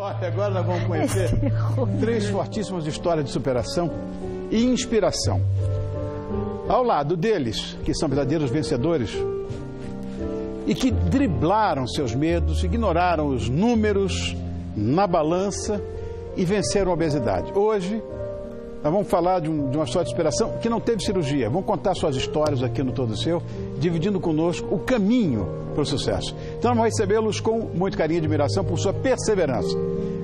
Olha, agora nós vamos conhecer 3 fortíssimas histórias de superação e inspiração. Ao lado deles, que são verdadeiros vencedores e que driblaram seus medos, ignoraram os números na balança e venceram a obesidade. Hoje, nós vamos falar de uma história de superação que não teve cirurgia. Vamos contar suas histórias aqui no Todo Seu, dividindo conosco o caminho para o sucesso. Então, vamos recebê-los com muito carinho e admiração por sua perseverança.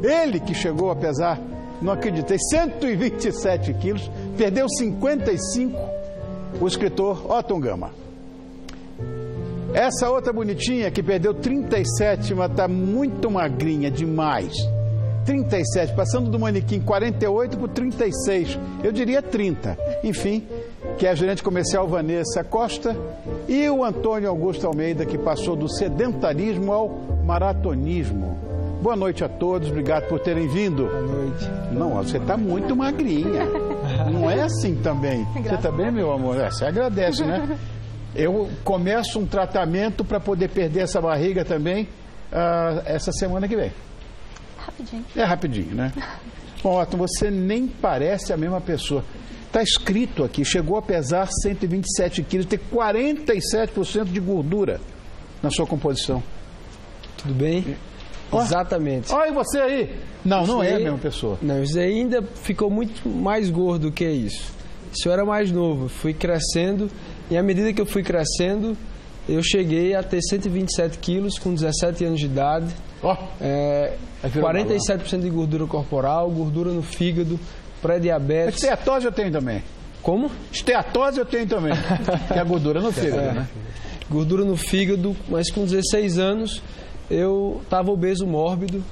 Ele que chegou a pesar, não acreditei, 127 quilos, perdeu 55, o escritor Otton Gama. Essa outra bonitinha que perdeu 37, mas está muito magrinha demais. 37, passando do manequim 48 para 36, eu diria 30. Enfim, que é a gerente comercial Vanessa Costa e o Antônio Augusto Almeida, que passou do sedentarismo ao maratonismo. Boa noite a todos, obrigado por terem vindo. Boa noite. Não, você está muito magrinha. Não é assim também. Você está bem, meu amor? Você agradece, né? Eu começo um tratamento para poder perder essa barriga também essa semana que vem. Rapidinho. É rapidinho, né? Bom, Otton, você nem parece a mesma pessoa. Está escrito aqui, chegou a pesar 127 quilos, tem 47% de gordura na sua composição. Tudo bem? Exatamente. Olha você aí. Não, não é a mesma pessoa. Não, isso aí ainda ficou muito mais gordo que isso. Isso eu era mais novo, fui crescendo e à medida que eu fui crescendo, eu cheguei a ter 127 quilos com 17 anos de idade. 47% de gordura corporal, gordura no fígado, pré-diabetes. Esteatose eu tenho também. Como? Esteatose eu tenho também. Que é a gordura no fígado, né? Gordura no fígado, mas com 16 anos eu estava obeso mórbido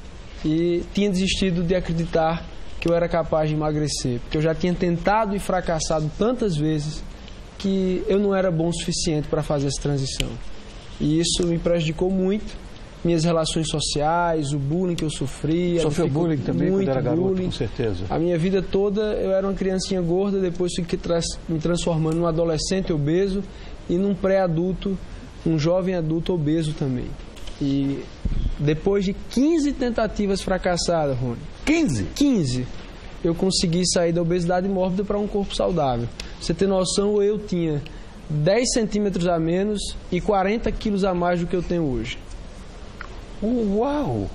e tinha desistido de acreditar que eu era capaz de emagrecer. Porque eu já tinha tentado e fracassado tantas vezes que eu não era bom o suficiente para fazer essa transição. E isso me prejudicou muito. Minhas relações sociais, o bullying que eu sofria. Sofreu bullying também quando era garoto, com certeza. A minha vida toda eu era uma criancinha gorda, depois fui me transformando num adolescente obeso e num pré-adulto, um jovem adulto obeso também. E depois de 15 tentativas fracassadas, Rony. 15? 15. Eu consegui sair da obesidade mórbida para um corpo saudável. Pra você ter noção, eu tinha 10 centímetros a menos e 40 quilos a mais do que eu tenho hoje. Uau!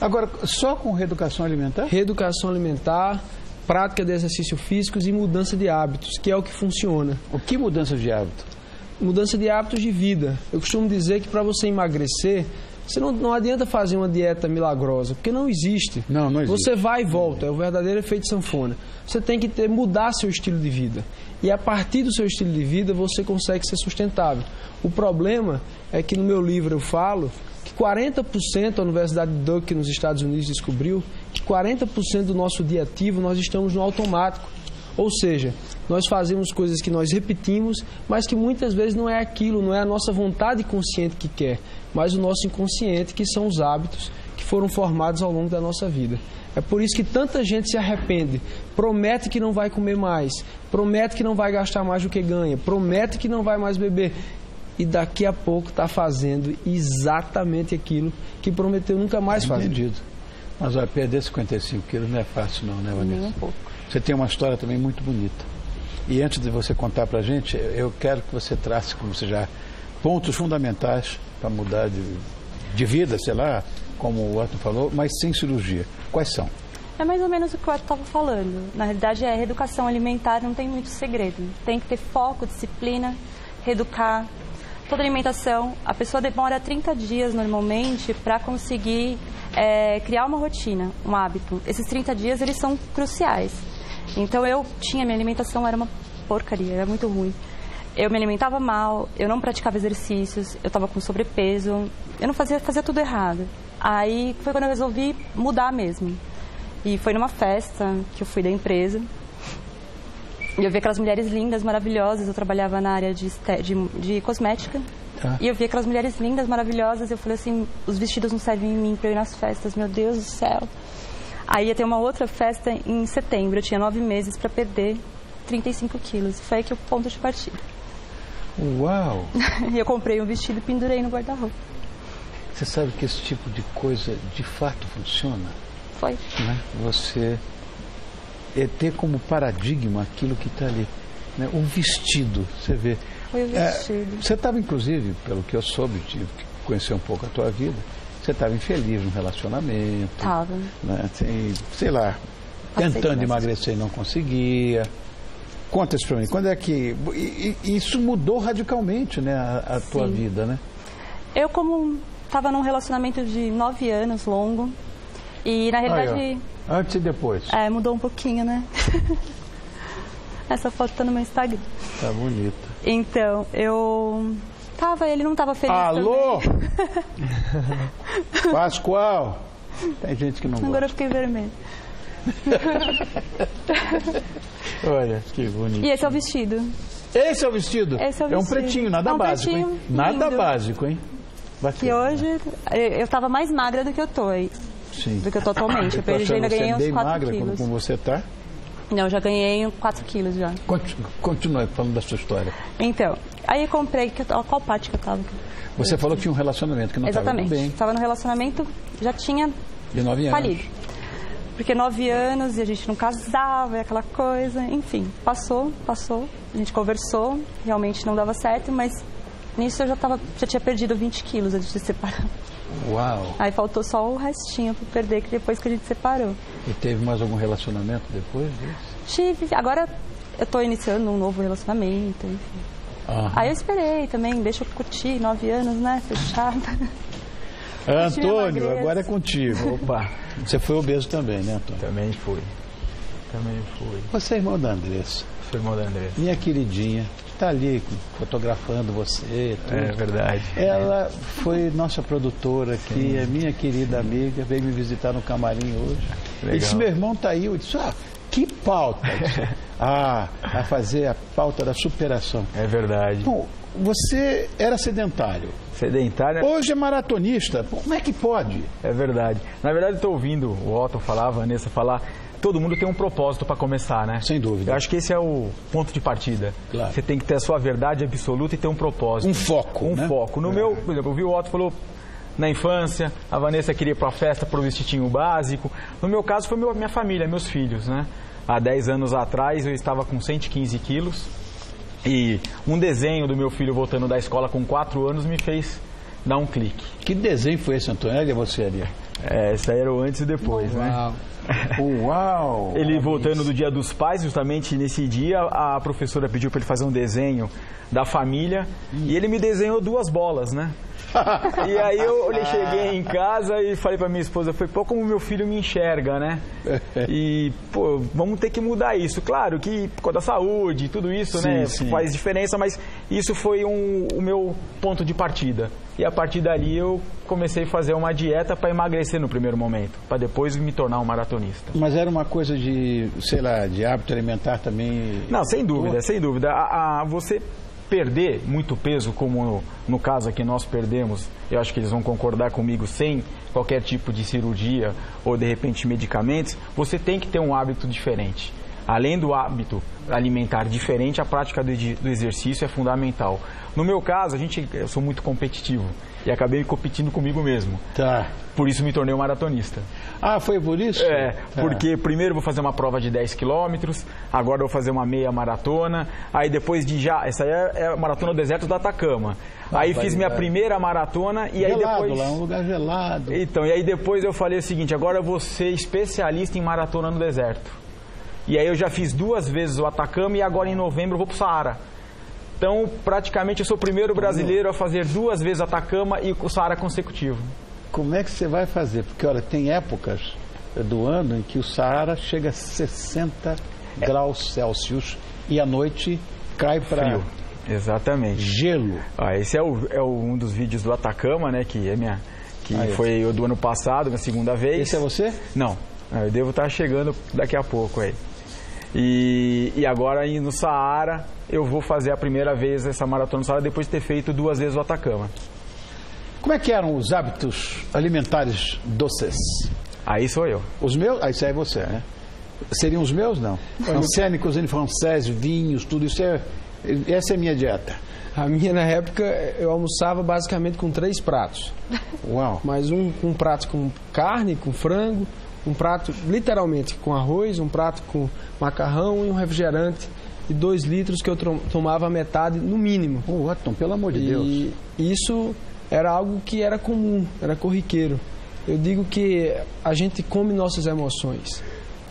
Agora, só com reeducação alimentar? Reeducação alimentar, prática de exercícios físicos e mudança de hábitos, que é o que funciona. O que mudança de hábito? Mudança de hábitos de vida. Eu costumo dizer que para você emagrecer, você não adianta fazer uma dieta milagrosa, porque não existe. Não existe. Você vai e volta, é o verdadeiro efeito sanfona. Você tem que mudar seu estilo de vida. E a partir do seu estilo de vida, você consegue ser sustentável. O problema é que no meu livro eu falo que 40%, a Universidade de Duke nos Estados Unidos descobriu, que 40% do nosso dia ativo nós estamos no automático. Ou seja, nós fazemos coisas que nós repetimos, mas que muitas vezes não é aquilo, não é a nossa vontade consciente que quer, mas o nosso inconsciente, que são os hábitos que foram formados ao longo da nossa vida. É por isso que tanta gente se arrepende, promete que não vai comer mais, promete que não vai gastar mais do que ganha, promete que não vai mais beber e daqui a pouco está fazendo exatamente aquilo que prometeu nunca mais fazer. Entendido. Mas olha, perder 55 quilos não é fácil não, né, Vanessa? Nem um pouco. Você tem uma história também muito bonita. E antes de você contar pra gente, eu quero que você trace, como você já, pontos fundamentais para mudar de vida, sei lá, como o Otton falou, mas sem cirurgia. Quais são? É mais ou menos o que o Otton estava falando. Na realidade, a reeducação alimentar não tem muito segredo. Tem que ter foco, disciplina, reeducar. Toda alimentação, a pessoa demora 30 dias normalmente para conseguir criar uma rotina, um hábito. Esses 30 dias, eles são cruciais. Então, minha alimentação era uma porcaria, era muito ruim. Eu me alimentava mal, eu não praticava exercícios, eu estava com sobrepeso, eu não fazia tudo errado. Aí foi quando eu resolvi mudar mesmo. E foi numa festa que eu fui da empresa. E eu vi aquelas mulheres lindas, maravilhosas. Eu trabalhava na área de cosmética. Tá. E eu vi aquelas mulheres lindas, maravilhosas. Eu falei assim, os vestidos não servem em mim para eu ir nas festas. Meu Deus do céu. Aí ia ter uma outra festa em setembro. Eu tinha 9 meses para perder 35 quilos. Foi aí que o ponto de partida. Uau! E eu comprei um vestido e pendurei no guarda-roupa. Você sabe que esse tipo de coisa de fato funciona? Foi. Né? Você ter como paradigma aquilo que está ali. Né? O vestido, você vê. Foi o vestido. Você estava, inclusive, pelo que eu soube, tive que conhecer um pouco a tua vida, você estava infeliz no relacionamento. Estava. Né? Sei lá, tentando emagrecer e não conseguia. Conta isso para mim. Quando é que... isso mudou radicalmente, né, a tua vida, né? Eu, como estava num relacionamento de 9 anos, longo, e na realidade... Antes e depois. Mudou um pouquinho, né? Essa foto tá no meu Instagram. Tá bonita. Então, ele não tava feliz. Alô? Pascoal? Tem gente que não Agora gosta. eu fiquei vermelha. Olha, que bonito. E esse é o vestido. Esse é o vestido? Esse é o um vestido. pretinho, nada básico, pretinho, hein? Nada lindo. básico, hein? Bacana. Que hoje eu tava mais magra do que eu tô. Sim. Do que eu tô atualmente. Eu perdi, ainda ganhei uns 4 quilos. Como você tá? Não, eu já ganhei 4 quilos já. Continue falando da sua história. Então, aí eu comprei, qual parte que eu tava? Você falou que tinha um relacionamento que não estava bem. Exatamente. Estava no relacionamento, já tinha de 9 anos. Falido. Porque 9 anos e a gente não casava, e aquela coisa, enfim. Passou, a gente conversou, realmente não dava certo, mas nisso eu já tinha perdido 20 quilos antes de separar. Uau! Aí faltou só o restinho para perder depois que a gente separou. E teve mais algum relacionamento depois disso? Tive. Agora eu tô iniciando um novo relacionamento, enfim. Aí eu esperei também, deixa eu curtir, 9 anos, né? Fechada. Antônio, agora é contigo. Opa. Você foi obeso também, né, Antônio? Também fui. Você é irmão da Andressa. Sou irmão da Andressa. Minha queridinha, que está ali fotografando você. Tudo. É verdade. Ela foi nossa produtora aqui, é minha querida amiga, veio me visitar no camarim hoje. Legal. E disse, meu irmão está aí. Eu disse, que pauta? A fazer a pauta da superação. É verdade. Bom, você era sedentário. Sedentário? Hoje é maratonista. Como é que pode? É verdade. Na verdade, estou ouvindo o Otto falar, a Vanessa falar. Todo mundo tem um propósito para começar, né? Sem dúvida. Eu acho que esse é o ponto de partida. Claro. Você tem que ter a sua verdade absoluta e ter um propósito. Um foco, Um né? foco. No meu, por exemplo, eu vi o Otto falou na infância, a Vanessa queria ir para a festa para o vestidinho básico. No meu caso, foi minha família, meus filhos, né? Há 10 anos atrás, eu estava com 115 quilos e um desenho do meu filho voltando da escola com 4 anos me fez dar um clique. Que desenho foi esse, Antônio? Você ali? Esse aí era o antes e depois, né? Uau! Ele voltando do Dia dos Pais, justamente nesse dia, a professora pediu para ele fazer um desenho da família e ele me desenhou 2 bolas, né? E aí eu cheguei em casa e falei pra minha esposa, pô, como meu filho me enxerga, né? E, pô, vamos ter que mudar isso. Claro que por causa da saúde, tudo isso, sim, né? Sim. Faz diferença, mas isso foi o meu ponto de partida. E a partir dali eu comecei a fazer uma dieta para emagrecer no primeiro momento, para depois me tornar um maratonista. Mas era uma coisa de, sei lá, de hábito alimentar também? Não, sem dúvida, sem dúvida. Você perder muito peso, como no caso aqui nós perdemos, eu acho que eles vão concordar comigo, sem qualquer tipo de cirurgia ou de repente medicamentos, você tem que ter um hábito diferente. Além do hábito alimentar diferente, a prática do exercício é fundamental. No meu caso, eu sou muito competitivo e acabei competindo comigo mesmo. Tá. Por isso me tornei um maratonista. Foi por isso? Porque primeiro vou fazer uma prova de 10 quilômetros, agora vou fazer uma meia maratona, aí depois essa aí é a maratona do deserto do Atacama. Aí fiz minha primeira maratona e aí depois... lá, um lugar gelado. Então, e aí depois eu falei o seguinte, agora eu vou ser especialista em maratona no deserto. E aí eu já fiz 2 vezes o Atacama e agora em novembro eu vou para o Saara. Então, praticamente eu sou o primeiro brasileiro a fazer 2 vezes o Atacama e o Saara consecutivo. Como é que você vai fazer? Porque, olha, tem épocas do ano em que o Saara chega a 60 graus Celsius e à noite cai para... Frio. Exatamente. Gelo. Esse é um dos vídeos do Atacama, né? Que foi o do ano passado, na segunda vez. Esse é você? Não. Eu devo estar chegando daqui a pouco aí. E agora no Saara eu vou fazer a primeira vez essa maratona no Saara depois de ter feito 2 vezes o Atacama. Como é que eram os hábitos alimentares doces? Aí sou eu. Os meus? Isso aí é você, né? Seriam os meus, não? Ancêne, cozinha francesa, vinhos, tudo isso essa é a minha dieta. A minha, na época, eu almoçava basicamente com 3 pratos. Uau! Mas um prato com carne, com frango, um prato literalmente com arroz, um prato com macarrão e um refrigerante de 2 litros que eu tomava a metade no mínimo. Otton, pelo amor de Deus. E isso era algo que era comum, era corriqueiro. Eu digo que a gente come nossas emoções.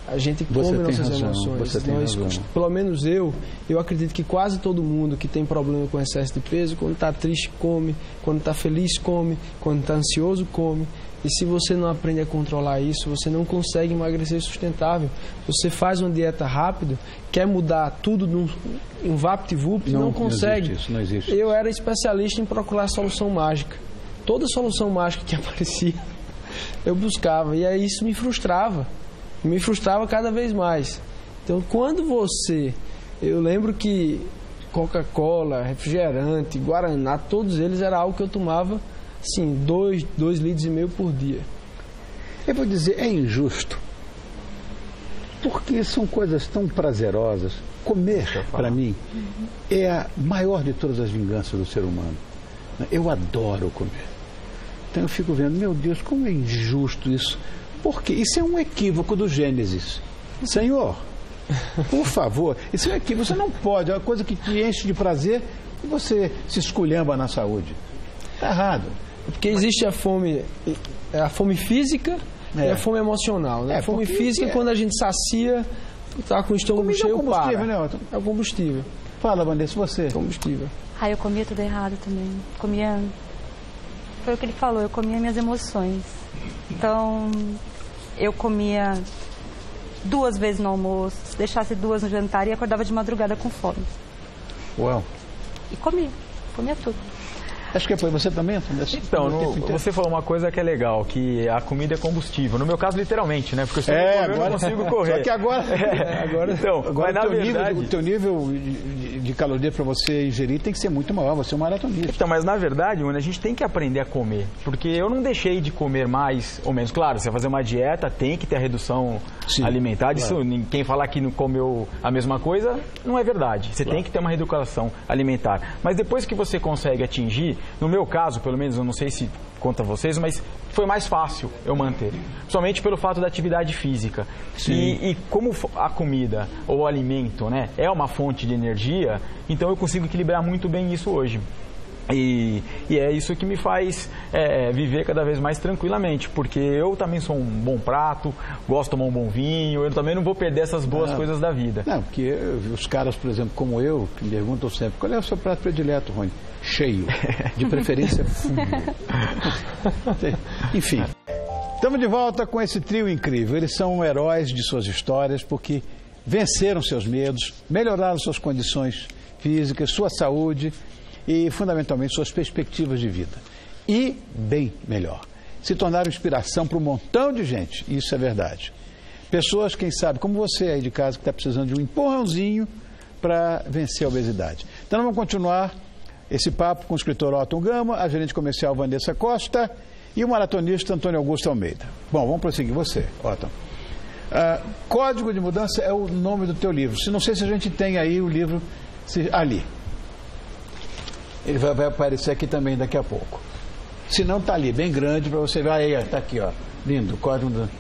A gente come nossas emoções. Você tem razão. Pelo menos eu acredito que quase todo mundo que tem problema com excesso de peso, quando está triste, come, quando está feliz, come, quando está ansioso, come. E se você não aprende a controlar isso, você não consegue emagrecer sustentável. Você faz uma dieta rápida, quer mudar tudo num vapt-vupt, não consegue. Não existe. Eu era especialista em procurar solução mágica. Toda solução mágica que aparecia, eu buscava. E aí isso me frustrava cada vez mais. Então, quando eu lembro que Coca-Cola, refrigerante, Guaraná, todos eles era algo que eu tomava, assim, 2,5 litros por dia. Eu vou dizer, é injusto, porque são coisas tão prazerosas. Comer, para mim, é a maior de todas as vinganças do ser humano. Eu adoro comer. Então eu fico vendo, meu Deus, como é injusto isso. Porque isso é um equívoco do Gênesis. Senhor, por favor, isso é um equívoco. Você não pode, é uma coisa que te enche de prazer e você se esculhamba na saúde. Está errado. Porque existe a fome física e a fome emocional. Né? A fome física é quando a gente sacia, está com o estômago cheio, para. Né, Otton? É o combustível. Fala, Vanessa, você. Combustível. Eu comia tudo errado também. Foi o que ele falou, eu comia minhas emoções. Então, eu comia 2 vezes no almoço, deixasse 2 no jantar e acordava de madrugada com fome. Uau. E comia tudo. Acho que foi você também, Antônio? Então, você falou uma coisa que é legal, que a comida é combustível. No meu caso, literalmente, né? Porque se eu não comer, eu não consigo correr. Só que agora mas na verdade... o teu nível de caloria para você ingerir tem que ser muito maior. Você é um maratonista. Então, mas na verdade, a gente tem que aprender a comer. Porque eu não deixei de comer mais ou menos. Claro, você vai fazer uma dieta, tem que ter a redução alimentar. Claro. Isso, quem falar que não comeu a mesma coisa, não é verdade. Você tem que ter uma reeducação alimentar. Mas depois que você consegue atingir, no meu caso, pelo menos, eu não sei se conta a vocês, mas foi mais fácil eu manter. Somente pelo fato da atividade física. E como a comida ou o alimento, né, é uma fonte de energia, então eu consigo equilibrar muito bem isso hoje. E é isso que me faz viver cada vez mais tranquilamente, porque eu também sou um bom prato, gosto de tomar um bom vinho, eu também não vou perder essas boas coisas da vida. Não, porque os caras, por exemplo, como eu, que me perguntam sempre, qual é o seu prato predileto, Rony? Cheio, de preferência fundo. Enfim, estamos de volta com esse trio incrível. Eles são heróis de suas histórias porque venceram seus medos, melhoraram suas condições físicas, sua saúde e, fundamentalmente, suas perspectivas de vida. E, bem melhor, se tornaram inspiração para um montão de gente, isso é verdade. Pessoas, quem sabe, como você aí de casa, que está precisando de um empurrãozinho para vencer a obesidade. Então, vamos continuar esse papo com o escritor Otton Gama, a gerente comercial Vanessa Costa e o maratonista Antônio Augusto Almeida. Bom, vamos prosseguir. Você, Otton. Código de Mudança é o nome do teu livro. Não sei se a gente tem aí o livro ali. Ele vai aparecer aqui também daqui a pouco. Se não, está ali, bem grande, para você ver. Aí, está aqui, ó. Lindo, Código de Mudança.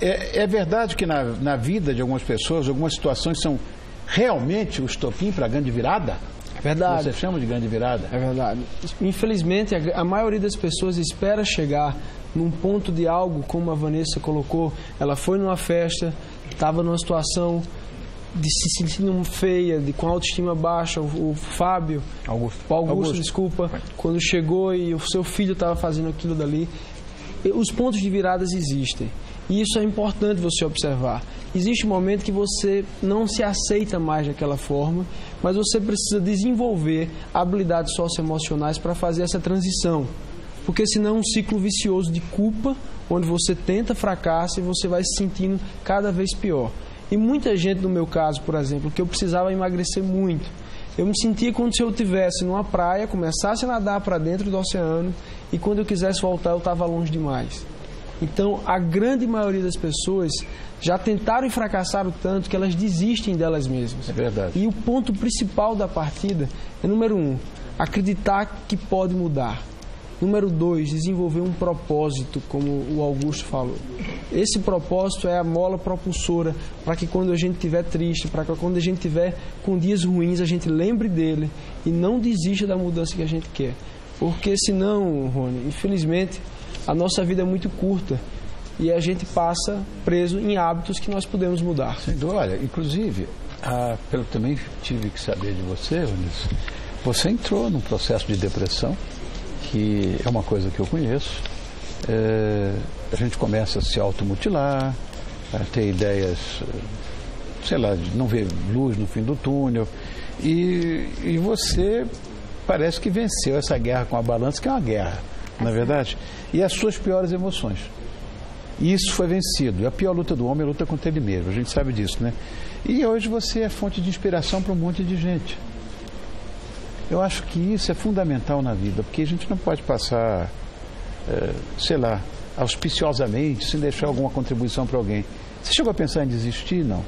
É verdade que na vida de algumas pessoas, algumas situações são realmente o estopim para a grande virada? É verdade. Você chama de grande virada? É verdade. Infelizmente, a maioria das pessoas espera chegar num ponto de algo, como a Vanessa colocou. Ela foi numa festa, estava numa situação de se sentindo feia, com autoestima baixa. O Fábio, Augusto, desculpa, quando chegou e o seu filho estava fazendo aquilo dali. Os pontos de viradas existem. E isso é importante você observar. Existe um momento que você não se aceita mais daquela forma, mas você precisa desenvolver habilidades socioemocionais para fazer essa transição. Porque senão é um ciclo vicioso de culpa, onde você tenta, fracassa e você vai se sentindo cada vez pior. E muita gente, no meu caso, por exemplo, que eu precisava emagrecer muito. Eu me sentia como se eu estivesse numa praia, começasse a nadar para dentro do oceano e quando eu quisesse voltar eu estava longe demais. Então, a grande maioria das pessoas já tentaram e fracassaram tanto que elas desistem delas mesmas. É verdade. E o ponto principal da partida é, número 1, acreditar que pode mudar. Número 2, desenvolver um propósito, como o Augusto falou. Esse propósito é a mola propulsora para que quando a gente estiver triste, para que quando a gente estiver com dias ruins, a gente lembre dele e não desista da mudança que a gente quer. Porque senão, Rony, infelizmente, a nossa vida é muito curta e a gente passa preso em hábitos que nós podemos mudar. Olha, inclusive, pelo que também tive que saber de você, Vanessa, você entrou num processo de depressão, que é uma coisa que eu conheço. A gente começa a se automutilar, a ter ideias, sei lá, de não ver luz no fim do túnel. E você parece que venceu essa guerra com a balança, que é uma guerra, não é verdade? E as suas piores emoções. E isso foi vencido. E a pior luta do homem é a luta contra ele mesmo, a gente sabe disso, né? E hoje você é fonte de inspiração para um monte de gente. Eu acho que isso é fundamental na vida, porque a gente não pode passar, sei lá, auspiciosamente, sem deixar alguma contribuição para alguém. Você chegou a pensar em desistir? Não.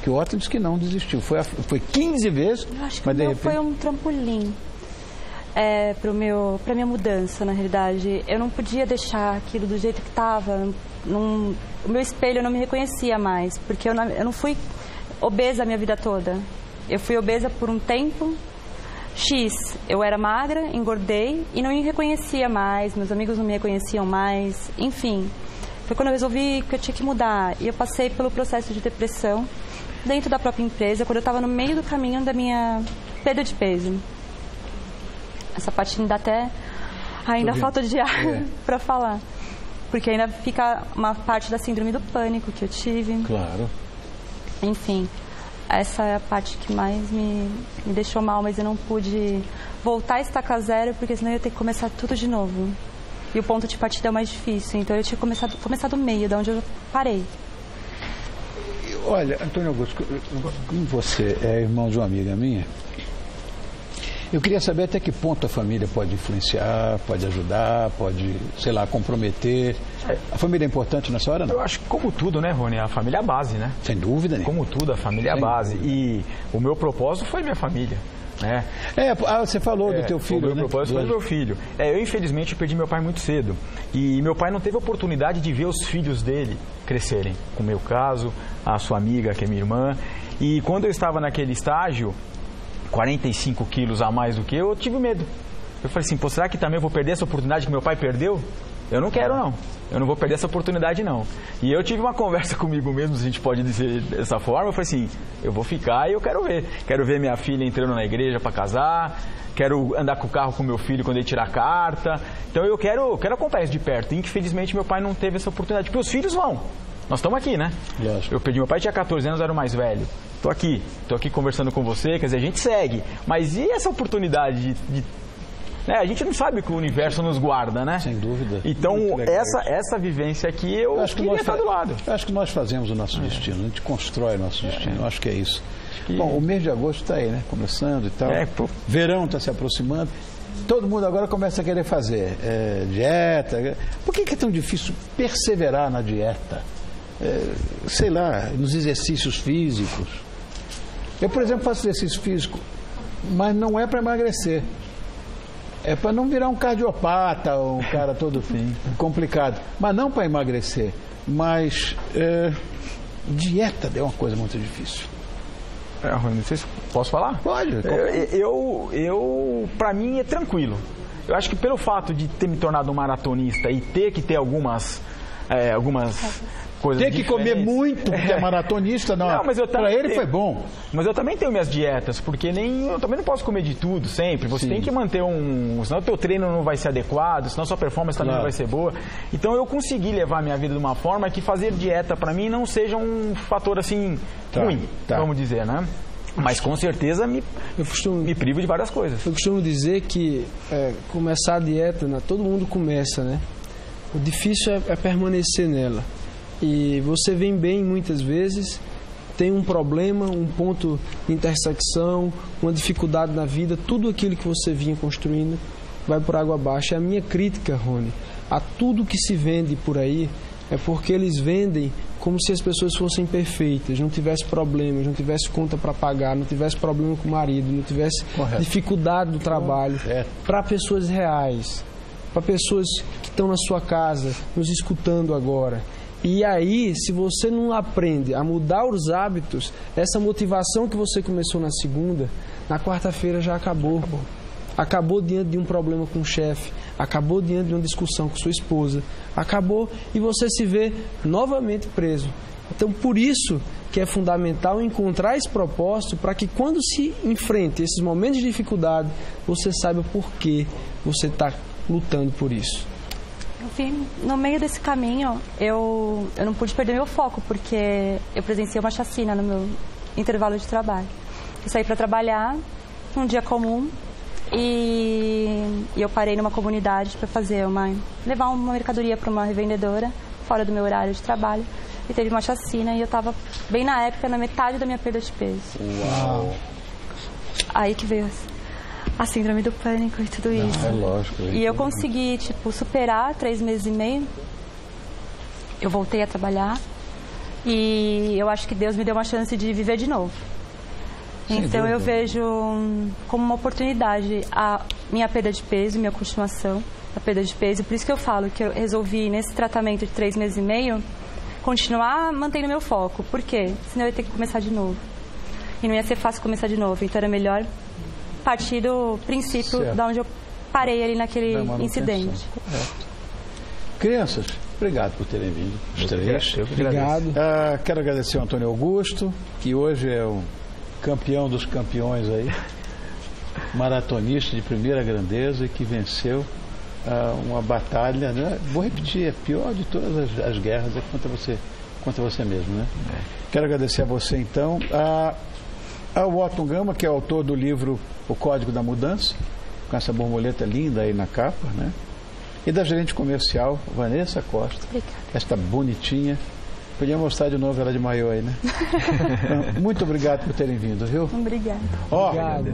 Que o Otto disse que não desistiu. Foi 15 vezes, eu acho que mas de repente... repente... foi um trampolim para minha mudança, na realidade. Eu não podia deixar aquilo do jeito que estava. O meu espelho eu não me reconhecia mais, porque eu não fui obesa a minha vida toda. Eu fui obesa por um tempo X. Eu era magra, engordei e não me reconhecia mais, meus amigos não me reconheciam mais, enfim. Foi quando eu resolvi que eu tinha que mudar. E eu passei pelo processo de depressão dentro da própria empresa, quando eu estava no meio do caminho da minha perda de peso. Essa parte me dá até ainda falta de ar para falar. Porque ainda fica uma parte da síndrome do pânico que eu tive. Claro. Enfim, essa é a parte que mais me deixou mal, mas eu não pude voltar a estacar zero, porque senão eu ia ter que começar tudo de novo. E o ponto de partida é o mais difícil, então eu tinha começado do meio, da onde eu parei. Olha, Antônio Augusto, como você é irmão de uma amiga minha, eu queria saber até que ponto a família pode influenciar, pode ajudar, pode, sei lá, comprometer. A família é importante nessa hora, não? Eu acho que como tudo, né, Rony? A família é a base, né? Sem dúvida, né? Como tudo, a família é a base. E o meu propósito foi minha família. Né? Você falou do teu filho, o meu propósito foi do meu filho. Eu, infelizmente, perdi meu pai muito cedo. E meu pai não teve oportunidade de ver os filhos dele crescerem. Com o meu caso, a sua amiga, que é minha irmã. E quando eu estava naquele estágio, 45 quilos a mais do que eu tive medo. Eu falei assim, será que também eu vou perder essa oportunidade que meu pai perdeu? Eu não quero, não. Eu não vou perder essa oportunidade, não. E eu tive uma conversa comigo mesmo, se a gente pode dizer dessa forma. Eu falei assim, eu vou ficar e eu quero ver. Quero ver minha filha entrando na igreja para casar. Quero andar com o carro com meu filho quando ele tirar a carta. Então eu quero acompanhar isso de perto. E, infelizmente, meu pai não teve essa oportunidade. Porque os filhos vão. Nós estamos aqui, né? Lógico. Eu perdi meu pai, tinha 14 anos, era o mais velho. Tô aqui conversando com você, quer dizer, a gente segue. Mas e essa oportunidade de a gente não sabe que o universo nos guarda, né? Sem dúvida. Então, essa vivência aqui, eu queria estar do lado. Eu acho que nós fazemos o nosso destino, a gente constrói o nosso destino, eu acho que é isso. Bom, o mês de agosto está aí, né? Começando e tal. Verão está se aproximando. Todo mundo agora começa a querer fazer dieta. Por que é tão difícil perseverar na dieta? Sei lá, nos exercícios físicos. Eu, por exemplo, faço exercício físico, mas não é para emagrecer. É para não virar um cardiopata ou um cara todo complicado. Mas não para emagrecer. Mas dieta é uma coisa muito difícil. Não sei se posso falar? Pode. Para mim é tranquilo. Eu acho que pelo fato de ter me tornado um maratonista e ter que ter algumas coisas ter que comer muito, porque é maratonista, não mas para ele foi bom. Mas eu também tenho minhas dietas, porque eu também não posso comer de tudo sempre. Você tem que manter senão o teu treino não vai ser adequado, senão a sua performance também não vai ser boa. Então eu consegui levar a minha vida de uma forma que fazer dieta para mim não seja um fator assim ruim, vamos dizer, né? Mas com certeza me privo de várias coisas. Eu costumo dizer que começar a dieta, todo mundo começa, né? O difícil é permanecer nela. E você vem bem muitas vezes, tem um problema, um ponto de intersecção, uma dificuldade na vida, tudo aquilo que você vinha construindo vai por água abaixo. A minha crítica, Rony, a tudo que se vende por aí é porque eles vendem como se as pessoas fossem perfeitas, não tivesse problemas, não tivesse conta para pagar, não tivesse problema com o marido, não tivesse dificuldade do trabalho, para pessoas reais, para pessoas que estão na sua casa, nos escutando agora. E aí, se você não aprende a mudar os hábitos, essa motivação que você começou na segunda, na quarta-feira já acabou. Acabou diante de um problema com o chefe, acabou diante de uma discussão com sua esposa, acabou e você se vê novamente preso. Então, por isso que é fundamental encontrar esse propósito para que quando se enfrente esses momentos de dificuldade, você saiba por que você está lutando por isso. Enfim, no meio desse caminho, eu não pude perder meu foco, porque eu presenciei uma chacina no meu intervalo de trabalho. Eu saí para trabalhar num dia comum, e eu parei numa comunidade para levar uma mercadoria para uma revendedora fora do meu horário de trabalho, e teve uma chacina e eu estava bem na época, na metade da minha perda de peso. Uau! Aí que veio a síndrome do pânico e tudo isso. É lógico. E eu consegui, superar 3 meses e meio. Eu voltei a trabalhar e eu acho que Deus me deu uma chance de viver de novo. Então eu vejo como uma oportunidade a minha perda de peso, minha continuação da perda de peso. Por isso que eu falo que eu resolvi, nesse tratamento de 3 meses e meio, continuar mantendo meu foco. Por quê? Senão eu ia ter que começar de novo. E não ia ser fácil começar de novo. Então era melhor partir do princípio de onde eu parei ali naquele incidente. Correto. Crianças, obrigado por terem vindo. Os três. Obrigado. Quero agradecer ao Antônio Augusto, que hoje é o campeão dos campeões aí, maratonista de primeira grandeza e que venceu uma batalha, né? Vou repetir, a pior de todas as guerras é contra você mesmo, né? Quero agradecer a você então, ao Otton Gama, que é autor do livro O Código da Mudança, com essa borboleta linda aí na capa, né? E da gerente comercial, Vanessa Costa, esta bonitinha. Podia mostrar de novo ela de maiô aí, né? Então, muito obrigado por terem vindo, viu? Obrigada. Obrigado.